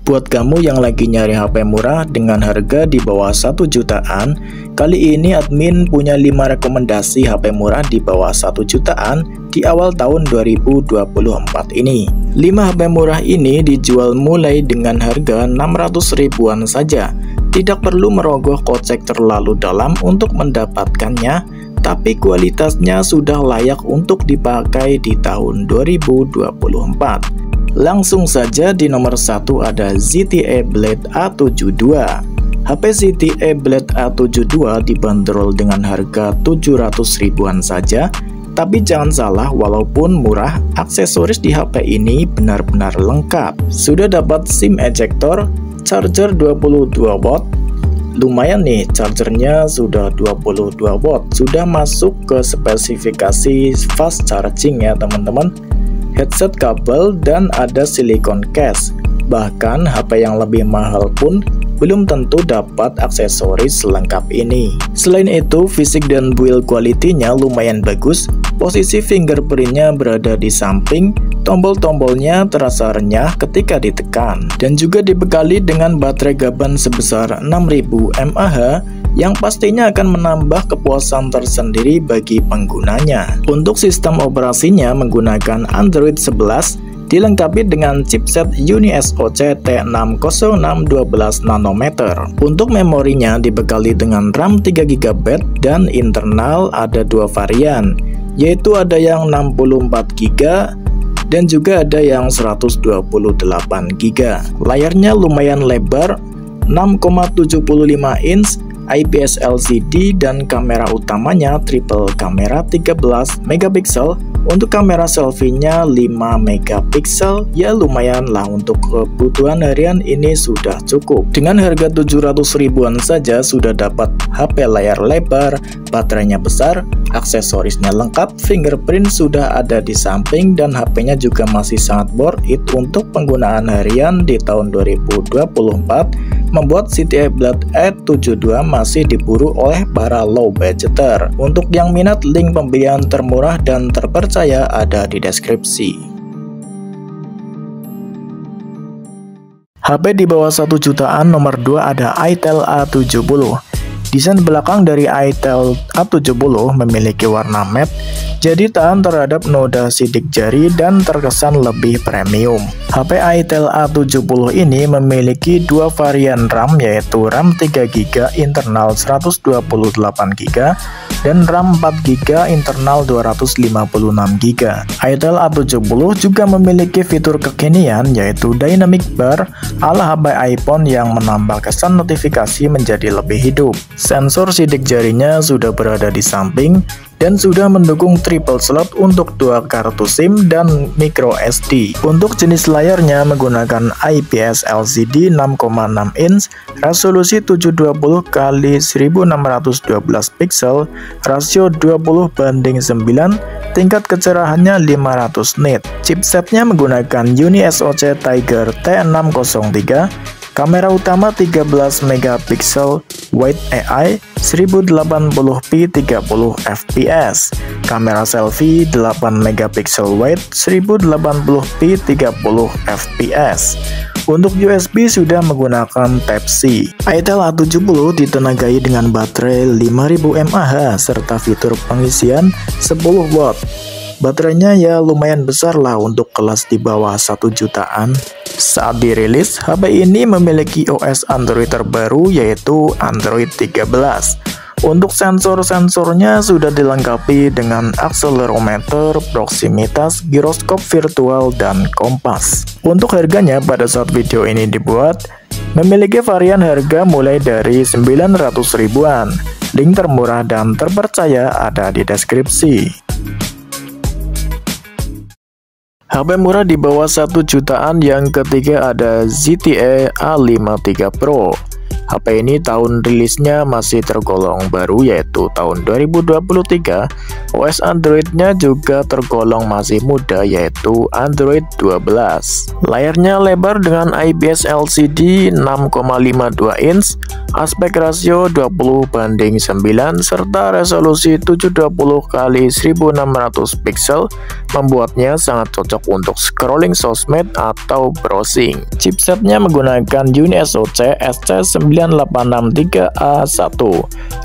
Buat kamu yang lagi nyari HP murah dengan harga di bawah 1 jutaan, kali ini admin punya 5 rekomendasi HP murah di bawah 1 jutaan di awal tahun 2024 ini. 5 HP murah ini dijual mulai dengan harga 600 ribuan saja. Tidak perlu merogoh kocek terlalu dalam untuk mendapatkannya, tapi kualitasnya sudah layak untuk dipakai di tahun 2024. Langsung saja di nomor 1 ada ZTE Blade A72. HP ZTE Blade A72 dibanderol dengan harga 700 ribuan saja, tapi jangan salah, walaupun murah, aksesoris di HP ini benar-benar lengkap. Sudah dapat SIM ejector, charger 22 watt. Lumayan nih, chargernya sudah 22 watt, sudah masuk ke spesifikasi fast charging ya teman-teman. Headset kabel dan ada silikon case. Bahkan HP yang lebih mahal pun belum tentu dapat aksesoris selengkap ini. Selain itu, fisik dan build quality-nya lumayan bagus. Posisi fingerprint-nya berada di samping, tombol-tombolnya terasa renyah ketika ditekan, dan juga dibekali dengan baterai gaban sebesar 6000 mAh yang pastinya akan menambah kepuasan tersendiri bagi penggunanya. Untuk sistem operasinya menggunakan Android 11, dilengkapi dengan chipset UniSoC T60612 nanometer. Untuk memorinya dibekali dengan RAM 3GB dan internal ada 2 varian, yaitu ada yang 64GB dan juga ada yang 128GB. Layarnya lumayan lebar, 6,75 inch, IPS LCD, dan kamera utamanya triple kamera 13 megapiksel. Untuk kamera selfie-nya 5 megapiksel, ya lumayan lah, untuk kebutuhan harian ini sudah cukup. Dengan harga 700 ribuan saja sudah dapat HP layar lebar, baterainya besar, aksesorisnya lengkap, fingerprint sudah ada di samping, dan HP-nya juga masih sangat worth it untuk penggunaan harian di tahun 2024. Membuat ZTE Blade A72 masih diburu oleh para low budgeter. Untuk yang minat, link pembelian termurah dan terpercaya ada di deskripsi. HP di bawah 1 jutaan nomor 2 ada itel A70. Desain belakang dari itel A70 memiliki warna matte, jadi tahan terhadap noda sidik jari dan terkesan lebih premium. HP itel A70 ini memiliki 2 varian RAM, yaitu RAM 3GB internal 128GB dan RAM 4GB internal 256GB. itel A70 juga memiliki fitur kekinian, yaitu dynamic bar ala HP iPhone yang menambah kesan notifikasi menjadi lebih hidup. Sensor sidik jarinya sudah berada di samping dan sudah mendukung triple slot untuk 2 kartu SIM dan micro SD. Untuk jenis layarnya menggunakan IPS LCD 6,6 inch, resolusi 720x1612 pixel, rasio 20:9, tingkat kecerahannya 500 nit. Chipsetnya menggunakan UniSoC Tiger T603, kamera utama 13 megapiksel, wide AI 1080p 30 fps, kamera selfie 8 megapiksel wide 1080p 30 fps. Untuk USB sudah menggunakan Type-C. itel A70 ditenagai dengan baterai 5000 mAh serta fitur pengisian 10 watt. Baterainya ya lumayan besar lah untuk kelas di bawah 1 jutaan. Saat dirilis, HP ini memiliki OS Android terbaru, yaitu Android 13. Untuk sensor-sensornya sudah dilengkapi dengan akselerometer, proximitas, giroskop virtual, dan kompas. Untuk harganya pada saat video ini dibuat, memiliki varian harga mulai dari 900 ribuan. Link termurah dan terpercaya ada di deskripsi. HP murah di bawah 1 jutaan yang ketiga ada ZTE A53 Pro. HP ini tahun rilisnya masih tergolong baru yaitu tahun 2023. OS Android-nya juga tergolong masih muda yaitu Android 12. Layarnya lebar dengan IPS LCD 6,52 inch, aspek rasio 20:9 serta resolusi 720x1600 pixel membuatnya sangat cocok untuk scrolling sosmed atau browsing. Chipsetnya menggunakan UniSoC SC9863A1,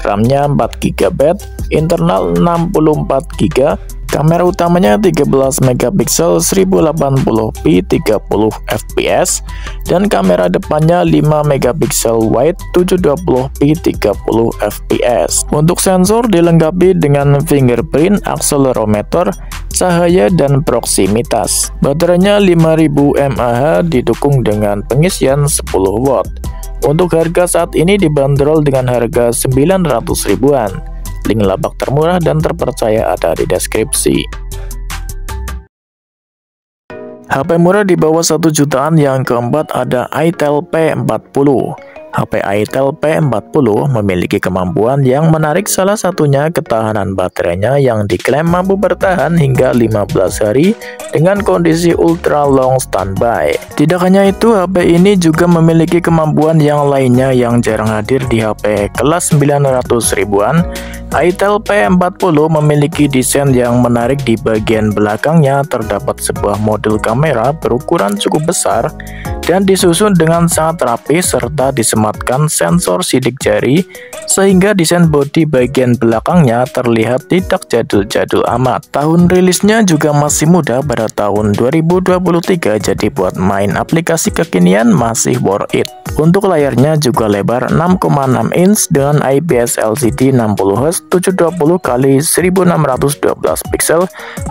RAM-nya 4GB, internal 64GB, kamera utamanya 13 megapiksel 1080p 30 fps dan kamera depannya 5 megapiksel wide 720p 30 fps. Untuk sensor dilengkapi dengan fingerprint, accelerometer, cahaya dan proximitas. Baterainya 5000 mAh didukung dengan pengisian 10 watt. Untuk harga saat ini dibanderol dengan harga 900 ribuan. Link lapak termurah dan terpercaya ada di deskripsi. HP murah di bawah 1 jutaan yang keempat ada Itel P40. HP Itel P40 memiliki kemampuan yang menarik, salah satunya ketahanan baterainya yang diklaim mampu bertahan hingga 15 hari dengan kondisi ultra long standby. Tidak hanya itu, HP ini juga memiliki kemampuan yang lainnya yang jarang hadir di HP kelas 900 ribuan. Itel P40 memiliki desain yang menarik. Di bagian belakangnya terdapat sebuah modul kamera berukuran cukup besar dan disusun dengan sangat rapi serta disematkan sensor sidik jari sehingga desain bodi bagian belakangnya terlihat tidak jadul-jadul amat. Tahun rilisnya juga masih muda pada tahun 2023, jadi buat main aplikasi kekinian masih worth it. Untuk layarnya juga lebar 6,6 inch dengan IPS LCD 60Hz 720x1612 pixel,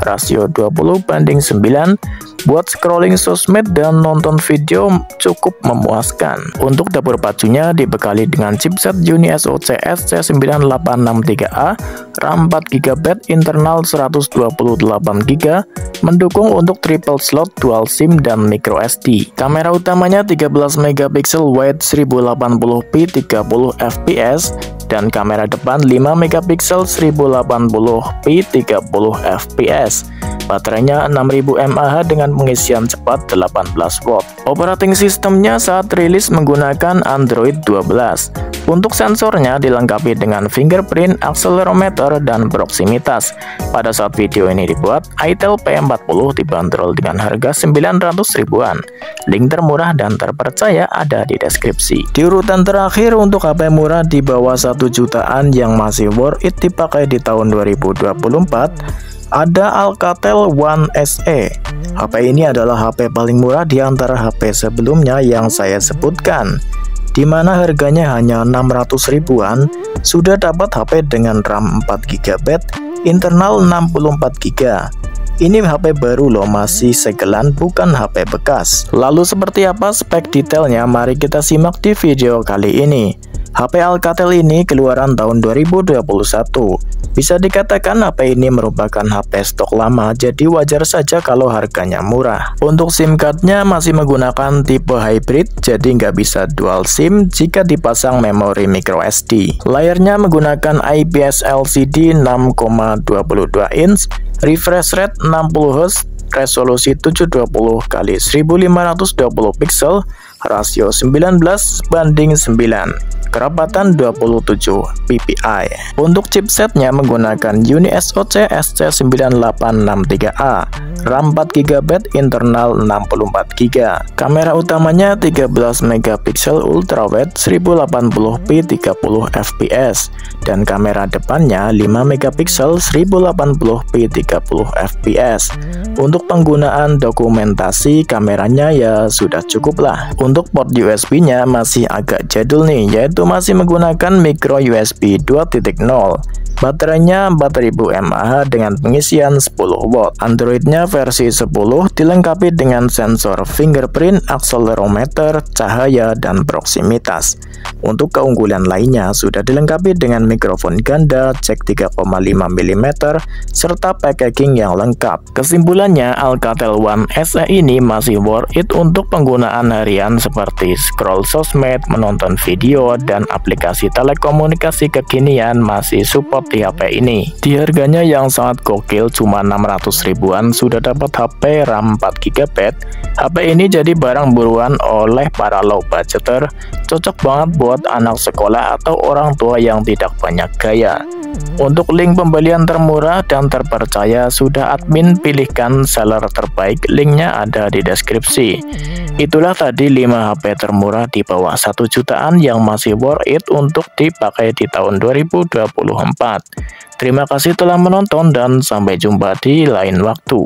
rasio 20:9. Buat scrolling sosmed dan nonton video cukup memuaskan. Untuk dapur pacunya dibekali dengan chipset UniSoC SC9863A, RAM 4GB, internal 128GB, mendukung untuk triple slot, dual SIM dan micro SD. Kamera utamanya 13 megapiksel wide 1080p 30 fps dan kamera depan 5 megapiksel 1080p 30 fps. Baterainya 6000 mAh dengan pengisian cepat 18 watt. Operating sistemnya saat rilis menggunakan Android 12. Untuk sensornya dilengkapi dengan fingerprint, accelerometer, dan proximitas. Pada saat video ini dibuat, Itel P40 dibanderol dengan harga 900 ribuan. Link termurah dan terpercaya ada di deskripsi. Di urutan terakhir untuk HP murah di bawah 1 jutaan yang masih worth it dipakai di tahun 2024, ada Alcatel One SE. HP ini adalah HP paling murah di antara HP sebelumnya yang saya sebutkan, di mana harganya hanya 600 ribuan, sudah dapat HP dengan RAM 4GB, internal 64GB. Ini HP baru loh, masih segelan, bukan HP bekas. Lalu seperti apa spek detailnya? Mari kita simak di video kali ini. HP Alcatel ini keluaran tahun 2021. Bisa dikatakan HP ini merupakan HP stok lama, jadi wajar saja kalau harganya murah. Untuk SIM cardnya masih menggunakan tipe hybrid, jadi nggak bisa dual SIM jika dipasang memori micro SD. Layarnya menggunakan IPS LCD 6,22 inch, refresh rate 60Hz, resolusi 720x1520 pixel, rasio 19:9, kerapatan 27 ppi. Untuk chipsetnya menggunakan UniSoC SC9863A, RAM 4GB, internal 64GB. Kamera utamanya 13 megapiksel ultrawide 1080p 30 fps dan kamera depannya 5 megapiksel 1080p 30 fps. Untuk penggunaan dokumentasi kameranya ya sudah cukup lah. Untuk port USB-nya masih agak jadul nih, yaitu masih menggunakan micro USB 2.0. Baterainya 4000 mAh dengan pengisian 10 watt. Android-nya versi 10 dilengkapi dengan sensor fingerprint, accelerometer, cahaya, dan proximitas. Untuk keunggulan lainnya sudah dilengkapi dengan mikrofon ganda jack 3,5 mm serta packaging yang lengkap. Kesimpulannya, Alcatel One SE ini masih worth it untuk penggunaan harian seperti scroll sosmed, menonton video, dan aplikasi telekomunikasi kekinian masih support di HP ini. Di harganya yang sangat gokil, cuma 600 ribuan sudah dapat HP RAM 4GB. HP ini jadi barang buruan oleh para low budgeter, cocok banget buat anak sekolah atau orang tua yang tidak banyak gaya. Untuk link pembelian termurah dan terpercaya sudah admin pilihkan seller terbaik, linknya ada di deskripsi. Itulah tadi 5 HP termurah di bawah 1 jutaan yang masih worth it untuk dipakai di tahun 2024. Terima kasih telah menonton dan sampai jumpa di lain waktu.